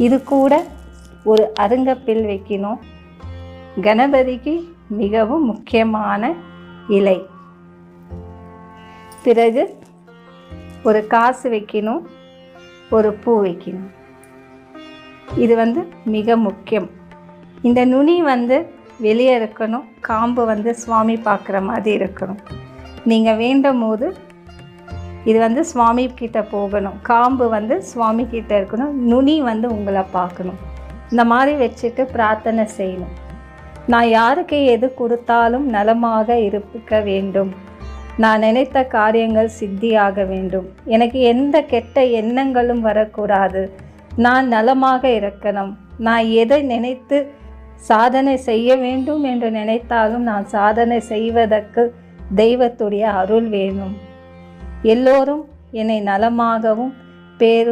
இது கூட ஒரு அருங்கப்பில் வைக்கணும். கணபதிக்கு மிகவும் முக்கியமான இலை. பிறகு ஒரு காசு வைக்கணும், ஒரு பூ வைக்கணும். இது மிக முக்கியம். இந்த நுனி வெளியே இருக்கணும், காம்பு சுவாமி பார்க்குற மாதிரி இருக்கணும். நீங்கள் வேண்டும் போது இது சுவாமி கிட்ட போகணும், காம்பு சுவாமி கிட்ட இருக்கணும், நுனி உங்களை பார்க்கணும். இந்த மாதிரி வச்சுட்டு பிரார்த்தனை செய்யணும். நான் யாருக்கு எது கொடுத்தாலும் நலமாக இருக்க வேண்டும், நான் நினைத்த காரியங்கள் சித்தியாக வேண்டும், எனக்கு எந்த கெட்ட எண்ணங்களும் வரக்கூடாது, நான் நலமாக இருக்கணும், நான் எதை நினைத்து சாதனை செய்ய வேண்டும் என்று நினைத்தாலும் நான் சாதனை செய்வதற்கு தெய்வத்துடைய அருள் வேணும். எல்லோரும் என்னை நலமாகவும் பேரும்